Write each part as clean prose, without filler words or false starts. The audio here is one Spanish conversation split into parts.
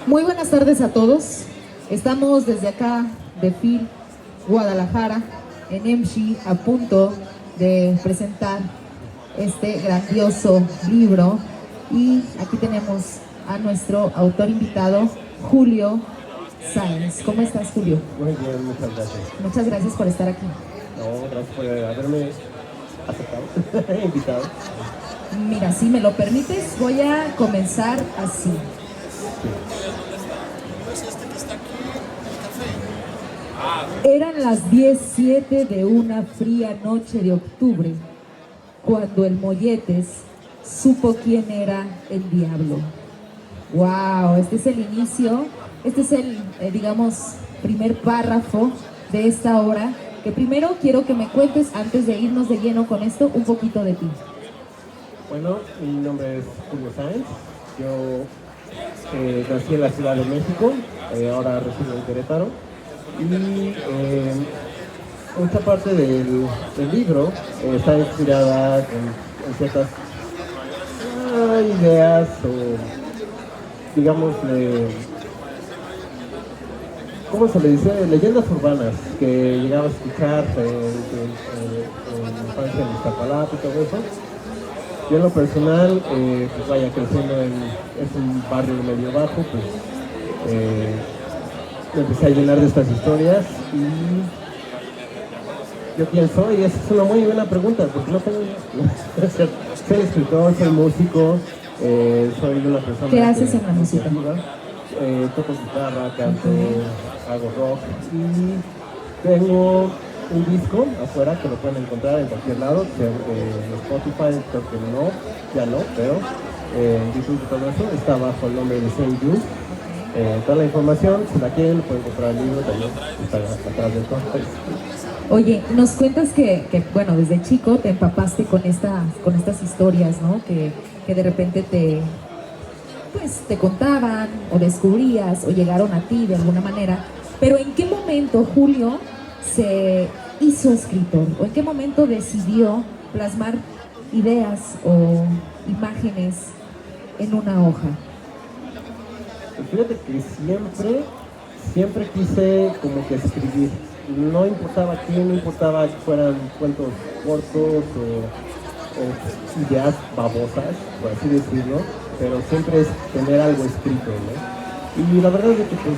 Muy buenas tardes a todos. Estamos desde acá de FIL Guadalajara, en EMSHI, a punto de presentar este grandioso libro. Y aquí tenemos a nuestro autor invitado, Julio Sáenz. ¿Cómo estás, Julio? Muy bien, muchas gracias. Muchas gracias por estar aquí. No, gracias por haberme aceptado, invitado. Mira, si me lo permites, voy a comenzar así. Eran las 10:07 de una fría noche de octubre, cuando el Molletes supo quién era el diablo. ¡Wow! Este es el inicio, este es el, digamos, primer párrafo de esta obra, que primero quiero que me cuentes, antes de irnos de lleno con esto, un poquito de ti. Bueno, mi nombre es Julio Sáenz. Yo nací en la Ciudad de México, ahora resido en Querétaro. Y mucha parte del libro está inspirada en ciertas ideas o, digamos, ¿cómo se le dice? Leyendas urbanas que llegaba a escuchar en la infancia en Iztapalapa y todo eso. Yo en lo personal, pues vaya creciendo es un barrio medio bajo, pues me empecé a llenar de estas historias y yo quién soy, esa es una muy buena pregunta, porque no tengo soy escritor, soy músico, soy una persona. ¿Qué haces en la música? Toco guitarra, canto, hago rock y tengo un disco afuera que lo pueden encontrar en cualquier lado, en Spotify, creo que no, ya no, pero en YouTube y todo eso está bajo el nombre de Saint You. Toda la información, si la quieren, pueden comprar el libro, también está atrás de todo. Oye, nos cuentas que, bueno, desde chico te empapaste con estas historias, ¿no? Que de repente te contaban o descubrías o llegaron a ti de alguna manera. Pero ¿en qué momento Julio se hizo escritor? ¿O en qué momento decidió plasmar ideas o imágenes en una hoja? Fíjate que siempre quise como que escribir. No importaba quién, no importaba que fueran cuentos cortos o ideas babosas, por así decirlo, pero siempre es tener algo escrito, ¿no? Y la verdad es que pues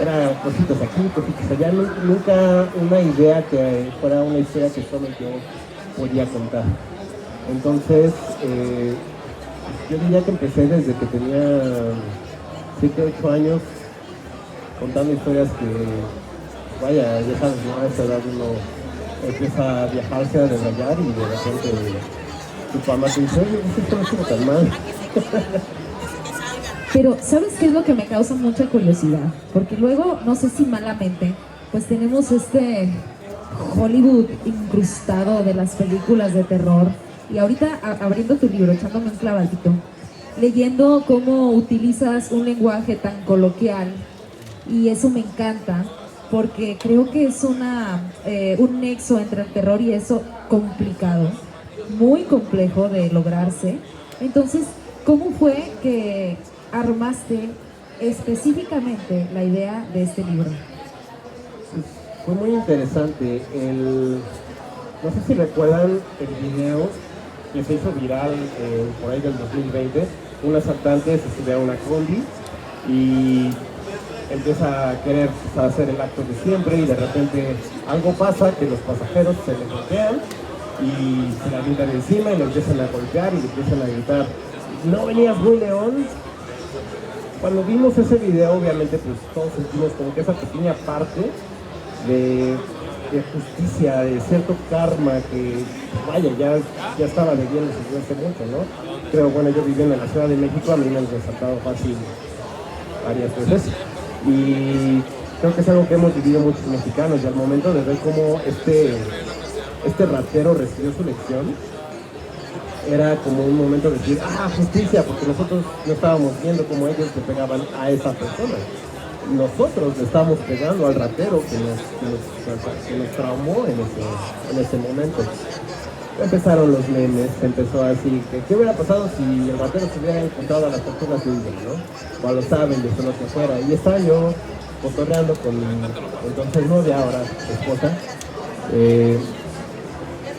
eran cositas aquí, cositas allá, nunca una idea que fuera una historia que solo yo podía contar. Entonces, yo diría que empecé desde que tenía 7, 8 años contando historias que, vaya, ya sabes, ¿no? A esa edad uno empieza a viajarse, a desmayar y de repente tu mamá te dice, oye, esto no estuvo tan mal. Pero, ¿sabes qué es lo que me causa mucha curiosidad? Porque luego, no sé si malamente, pues tenemos este Hollywood incrustado de las películas de terror. Y ahorita, abriendo tu libro, echándome un clavadito, leyendo cómo utilizas un lenguaje tan coloquial, y eso me encanta, porque creo que es un nexo entre el terror y eso complicado, muy complejo de lograrse. Entonces, ¿cómo fue que armaste específicamente la idea de este libro? Fue muy interesante. No sé si recuerdan el video que se hizo viral por ahí del 2020. Un asaltante se sube a una combi y empieza a querer hacer el acto de siempre y de repente algo pasa que los pasajeros se le golpean y se la avientan encima y le empiezan a golpear y le empiezan a gritar, ¿no venías muy león? Cuando vimos ese video, obviamente pues todos sentimos como que esa pequeña parte de justicia, de cierto karma que, vaya, ya estaba debiendo desde hace mucho, ¿no? Creo, bueno, yo viviendo en la Ciudad de México, a mí me han resaltado fácil varias veces y creo que es algo que hemos vivido muchos mexicanos y al momento de ver cómo este ratero recibió su lección, era como un momento de decir, justicia, porque nosotros no estábamos viendo cómo ellos le pegaban a esa persona. Nosotros le estábamos pegando al ratero que nos traumó en ese momento. empezaron los memes, empezó así, que qué hubiera pasado si el ratero se hubiera encontrado a las tortugas ninja, ¿no? O a los Avengers o lo que fuera. Y estaba yo cotorreando con mi entonces novia, ahora esposa,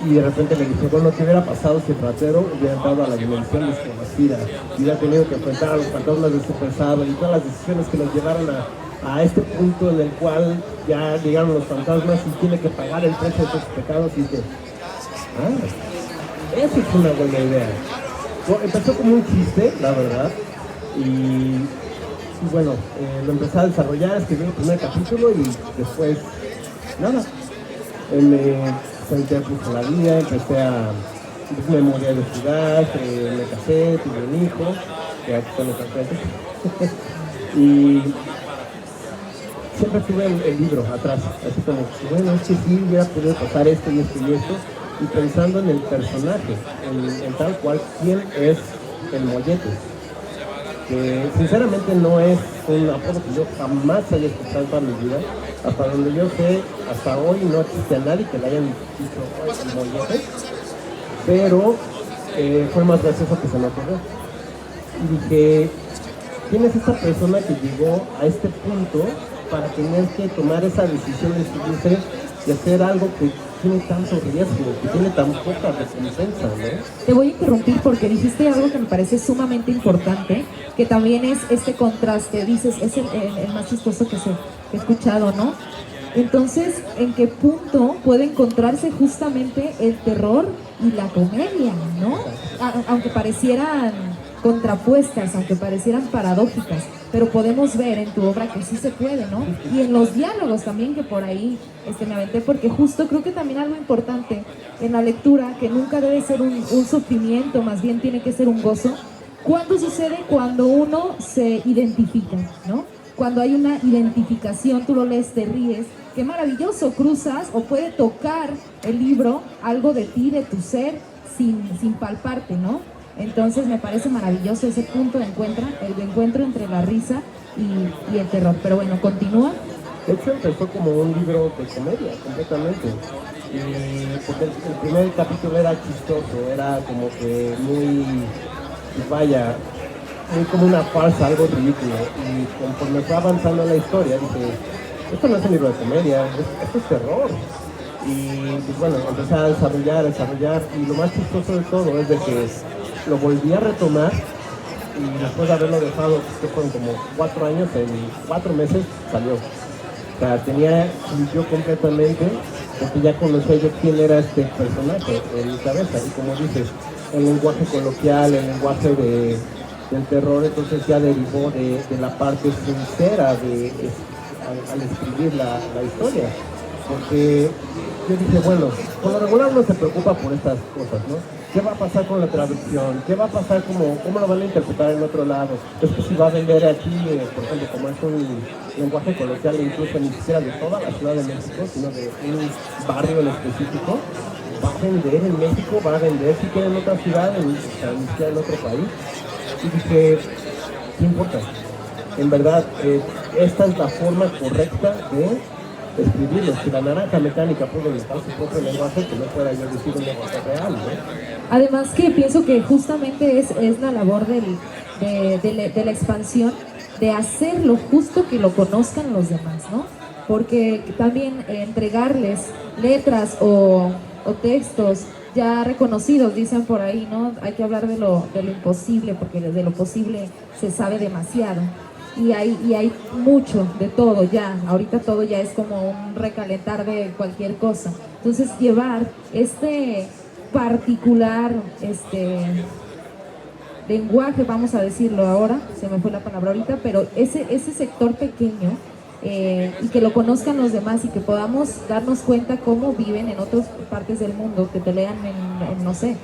y de repente le dije, bueno, ¿qué hubiera pasado si el ratero hubiera entrado a la dimensión desconocida? Y hubiera tenido que enfrentar a los fantasmas de su pasado y todas las decisiones que nos llevaron a este punto en el cual ya llegaron los fantasmas y tiene que pagar el precio de sus pecados. Y dije, eso es una buena idea. Bueno, empezó como un chiste, la verdad, y bueno, lo empecé a desarrollar, escribí el primer capítulo y después, nada, me senté por la vida, empecé a, me mudé de ciudad, me casé, tuve un hijo, que aquí está nuestra frente, y siempre tuve el libro atrás, así como, bueno, es que sí, hubiera podido pasar esto y esto y esto, y pensando en el personaje, en tal cual, quién es el mollete. Que sinceramente no es un apodo que yo jamás haya escuchado para mi vida. Hasta donde yo sé, hasta hoy no existe a nadie que le hayan dicho el mollete, pero fue más gracioso que se me ocurrió. Y dije, ¿quién es esta persona que llegó a este punto para tener que tomar esa decisión de subirse y hacer algo que tiene tanto riesgo, que tiene tan poca recompensa, ¿no? Te voy a interrumpir porque dijiste algo que me parece sumamente importante, que también es este contraste, dices, es el más chistoso que he escuchado, ¿no? Entonces, ¿en qué punto puede encontrarse justamente el terror y la comedia, ¿no? Aunque parecieran contrapuestas, aunque parecieran paradójicas, pero podemos ver en tu obra que sí se puede, ¿no? Y en los diálogos también, que por ahí me aventé, porque justo creo que también algo importante en la lectura, que nunca debe ser un sufrimiento, más bien tiene que ser un gozo. ¿Cuándo sucede? Cuando uno se identifica, ¿no? Cuando hay una identificación, tú lo lees, te ríes, qué maravilloso, cruzas o puede tocar el libro algo de ti, de tu ser, sin palparte, ¿no? Entonces me parece maravilloso ese punto de encuentro entre la risa y el terror. Pero bueno, continúa. De hecho empezó como un libro de comedia, completamente. Porque el primer capítulo era chistoso, era como que muy, vaya, muy como una farsa, algo ridículo. Y conforme fue avanzando la historia, dije, esto no es un libro de comedia, esto es terror. Y pues bueno, empecé a desarrollar, y lo más chistoso de todo es de que lo volví a retomar y después de haberlo dejado, que fueron como 4 años, en 4 meses salió. O sea, yo completamente, porque ya conocía yo quién era este personaje en mi cabeza, y como dices, el lenguaje coloquial, el lenguaje del terror, entonces ya derivó de la parte sincera al escribir la historia. Porque yo dije, bueno, por lo regular uno se preocupa por estas cosas, ¿no? ¿Qué va a pasar con la traducción? ¿Qué va a pasar? ¿Cómo lo van a interpretar en otro lado? Es que si va a vender aquí, por ejemplo, como es un lenguaje coloquial, incluso ni siquiera de toda la Ciudad de México, sino de un barrio en específico, va a vender en México, va a vender si quiere en otra ciudad, ni siquiera en otro país. Y dije, ¿qué importa? En verdad, esta es la forma correcta de escribirlo. Si la naranja mecánica puede inventar su propio lenguaje, que no pueda yo decir un lenguaje real, ¿no? Además que pienso que justamente es la labor de la expansión, de hacerlo justo que lo conozcan los demás, ¿no? Porque también entregarles letras o textos ya reconocidos, dicen por ahí, ¿no? Hay que hablar de lo imposible, porque de lo posible se sabe demasiado. Y hay mucho de todo ya, ahorita todo ya es como un recalentar de cualquier cosa. Entonces llevar este particular lenguaje, vamos a decirlo ahora, se me fue la palabra ahorita, pero ese sector pequeño, y que lo conozcan los demás y que podamos darnos cuenta cómo viven en otras partes del mundo, que te lean en no sé,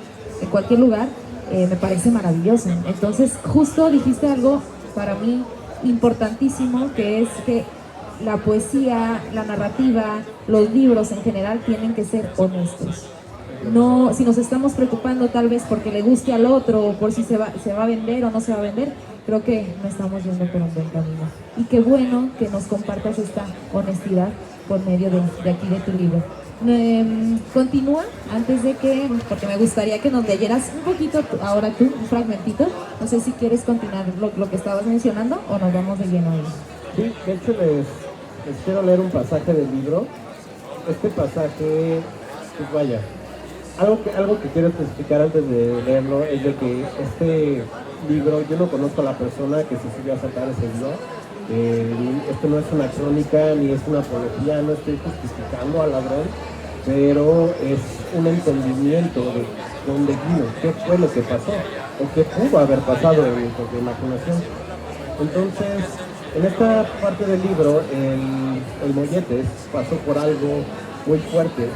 en cualquier lugar, me parece maravilloso. Entonces justo dijiste algo para mí importantísimo, que es que la poesía, la narrativa, los libros en general tienen que ser honestos. No, si nos estamos preocupando tal vez porque le guste al otro o por si se va a vender o no se va a vender, creo que no estamos yendo por un buen camino. Y qué bueno que nos compartas esta honestidad por medio de aquí de tu libro. Continúa antes de que, porque me gustaría que nos leyeras un poquito ahora tú, un fragmentito. No sé si quieres continuar lo que estabas mencionando o nos vamos de lleno ahí. Sí, de hecho les quiero leer un pasaje del libro. Este pasaje, pues vaya, algo que quiero especificar antes de leerlo es de que este libro, yo no conozco a la persona que se subió a sacar ese libro. Esto no es una crónica ni es una apología, no estoy justificando al ladrón, pero es un entendimiento de dónde vino, qué fue lo que pasó o qué pudo haber pasado en mi propia imaginación. Entonces, en esta parte del libro, el Molletes pasó por algo muy fuerte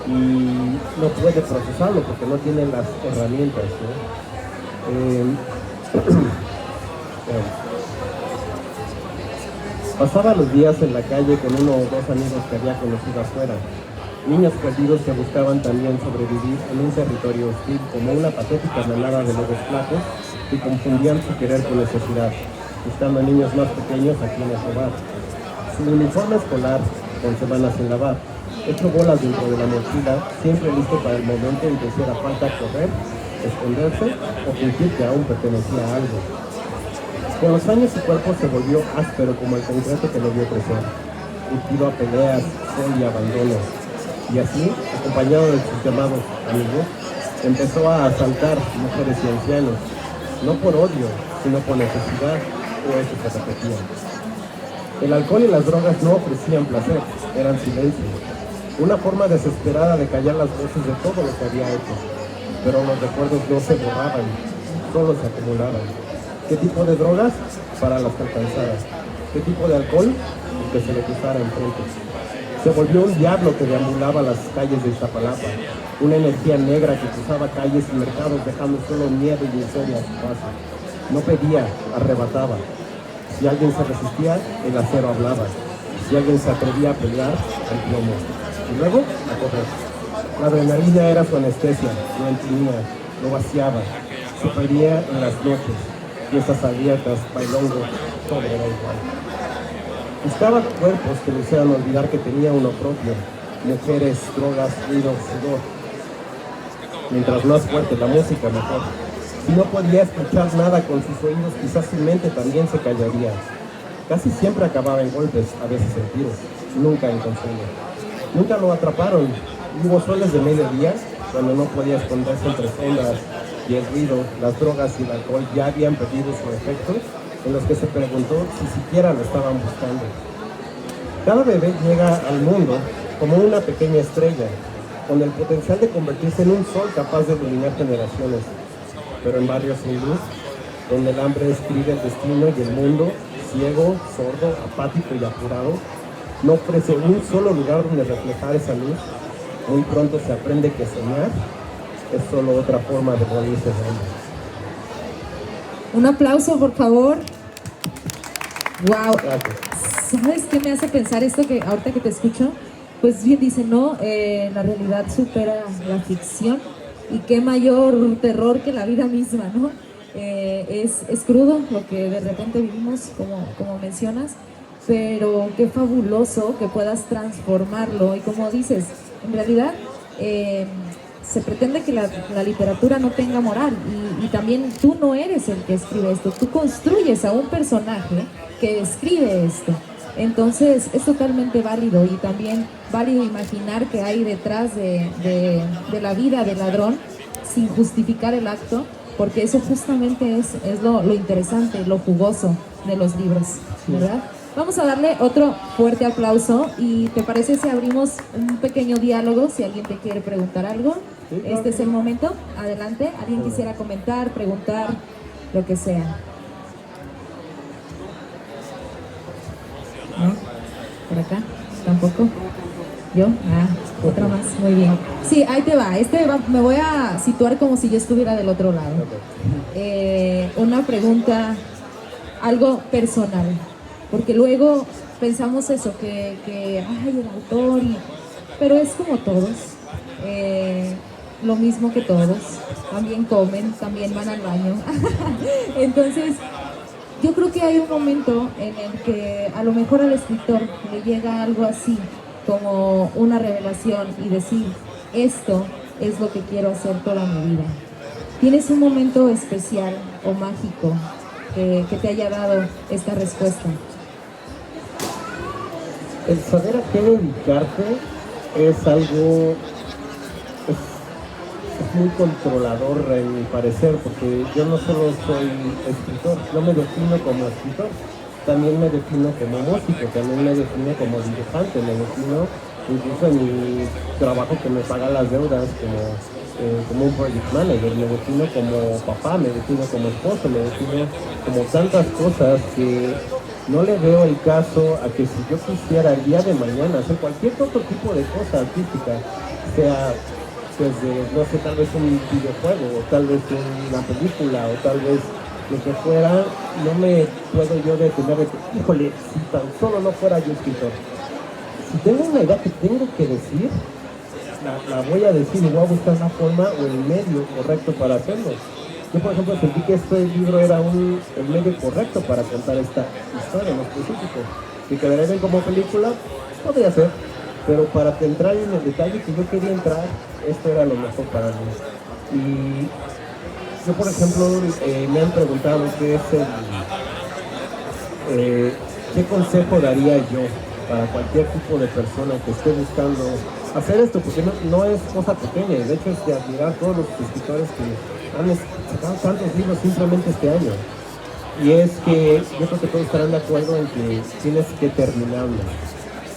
y no puede procesarlo porque no tiene las herramientas, ¿no? Pasaba los días en la calle con uno o dos amigos que había conocido afuera, niños perdidos que buscaban también sobrevivir en un territorio hostil como una patética manada de lobos flacos que confundían su querer con necesidad, buscando a niños más pequeños a quienes robar. Su uniforme escolar, con semanas sin lavar, hecho bolas dentro de la mochila, siempre listo para el momento en que hiciera falta correr, esconderse o fingir que aún pertenecía a algo. Con los años su cuerpo se volvió áspero como el concreto que lo vio crecer, curtido a peleas, sol y abandono. Y así, acompañado de sus llamados amigos, empezó a asaltar mujeres y ancianos, no por odio, sino por necesidad o hechos que se repetían. El alcohol y las drogas no ofrecían placer, eran silencio, una forma desesperada de callar las voces de todo lo que había hecho. Pero los recuerdos no se borraban, solo se acumulaban. ¿Qué tipo de drogas? Para las que alcanzara. ¿Qué tipo de alcohol? El que se le cruzara enfrente. Se volvió un diablo que deambulaba las calles de Iztapalapa, una energía negra que cruzaba calles y mercados dejando solo miedo y miseria a su paso. No pedía, arrebataba. Si alguien se resistía, el acero hablaba. Si alguien se atrevía a pelear, el plomo. Y luego, a correr. La adrenalina era su anestesia, lo entumía, lo vaciaba, se perdía en las noches. Fiestas abiertas, bailongos, todo era igual. Buscaba cuerpos que le hicieran olvidar que tenía uno propio, mujeres, drogas, ruido, sudor. Mientras más fuerte la música, mejor. Si no podía escuchar nada con sus oídos, quizás su mente también se callaría. Casi siempre acababa en golpes, a veces en tiros, nunca en consuelo. Nunca lo atraparon. Hubo soles de mediodía, cuando no podía esconderse entre sombras, y el ruido, las drogas y el alcohol ya habían perdido su efecto, en los que se preguntó si siquiera lo estaban buscando. Cada bebé llega al mundo como una pequeña estrella, con el potencial de convertirse en un sol capaz de iluminar generaciones, pero en barrios sin luz, donde el hambre escribe el destino y el mundo, ciego, sordo, apático y apurado, no ofrece un solo lugar donde reflejar esa luz. Muy pronto se aprende que soñar es solo otra forma de morirse de hambre. Un aplauso, por favor. Wow. Gracias. ¿Sabes qué me hace pensar esto que ahorita que te escucho? Pues bien dice, ¿no? La realidad supera la ficción y qué mayor terror que la vida misma, ¿no? Es crudo lo que de repente vivimos, como mencionas, pero qué fabuloso que puedas transformarlo y como dices, en realidad se pretende que la literatura no tenga moral y también tú no eres el que escribe esto, tú construyes a un personaje que escribe esto. Entonces es totalmente válido y también válido imaginar que hay detrás de la vida del ladrón sin justificar el acto, porque eso justamente es lo interesante, lo jugoso de los libros, ¿verdad? Vamos a darle otro fuerte aplauso y ¿te parece si abrimos un pequeño diálogo? Si alguien te quiere preguntar algo, este es el momento. Adelante, alguien quisiera comentar, preguntar, lo que sea. ¿No? ¿Por acá? ¿Tampoco? ¿Yo? Otra más, muy bien. Sí, ahí te va. Me voy a situar como si yo estuviera del otro lado. Una pregunta, algo personal. Porque luego pensamos eso, que ay, el autor, pero es como todos, lo mismo que todos, también comen, también van al baño. Entonces, yo creo que hay un momento en el que a lo mejor al escritor le llega algo así, como una revelación y decir, esto es lo que quiero hacer toda mi vida. ¿Tienes un momento especial o mágico que te haya dado esta respuesta? El saber a qué dedicarte es algo, es muy controlador en mi parecer, porque yo no solo soy escritor, no me defino como escritor, también me defino como músico, también me defino como dibujante, me defino incluso en mi trabajo que me paga las deudas como un project manager, me defino como papá, me defino como esposo, me defino como tantas cosas que no le veo el caso a que si yo quisiera el día de mañana hacer cualquier otro tipo de cosa artística, sea desde, no sé, tal vez un videojuego, o tal vez una película, o tal vez lo que fuera, no me puedo yo detener de que, híjole, si tan solo no fuera yo escritor. Si tengo una idea que tengo que decir, la voy a decir y voy a buscar la forma o el medio correcto para hacerlo. Yo, por ejemplo, sentí que este libro era el medio correcto para contar esta historia en específico. Si quedaría bien como película, podría ser, pero para entrar en el detalle que yo quería entrar, esto era lo mejor para mí. Y yo, por ejemplo, me han preguntado qué es qué consejo daría yo para cualquier tipo de persona que esté buscando hacer esto, porque no es cosa pequeña, de hecho es de admirar todos los escritores que han sacado tantos libros simplemente este año. Y es que yo creo que todos estarán de acuerdo en que tienes que terminarlo,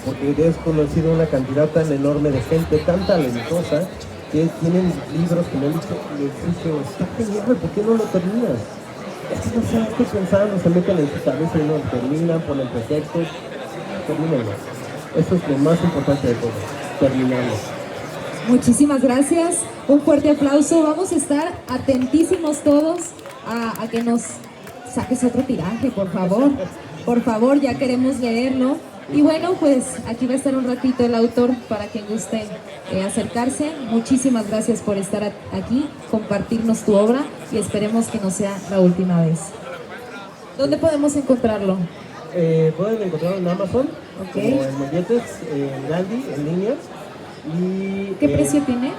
porque he conocido una cantidad tan enorme de gente tan talentosa que tienen libros que me han dicho, está genial, ¿por qué no lo terminas? Es que no sé qué pensando, se meten en su cabeza y no lo terminan, ponen pretextos, termínenlo. Eso es lo más importante de todo, terminarlo. Muchísimas gracias, un fuerte aplauso. Vamos a estar atentísimos todos a que nos saques otro tiraje, por favor. Por favor, ya queremos leerlo. Y bueno, pues aquí va a estar un ratito el autor para quien guste acercarse. Muchísimas gracias por estar aquí, compartirnos tu obra y esperemos que no sea la última vez. ¿Dónde podemos encontrarlo? Pueden encontrarlo en Amazon, okay, como en molletes, en Aldi, en línea. Y, ¿qué precio tiene?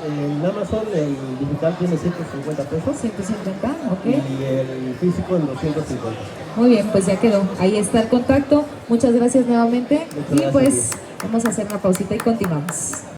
En Amazon el digital tiene 150 pesos. 150, ok. Y el físico en 250. Muy bien, pues ya quedó. Ahí está el contacto. Muchas gracias nuevamente. Muchas y gracias, pues vamos a hacer una pausita y continuamos.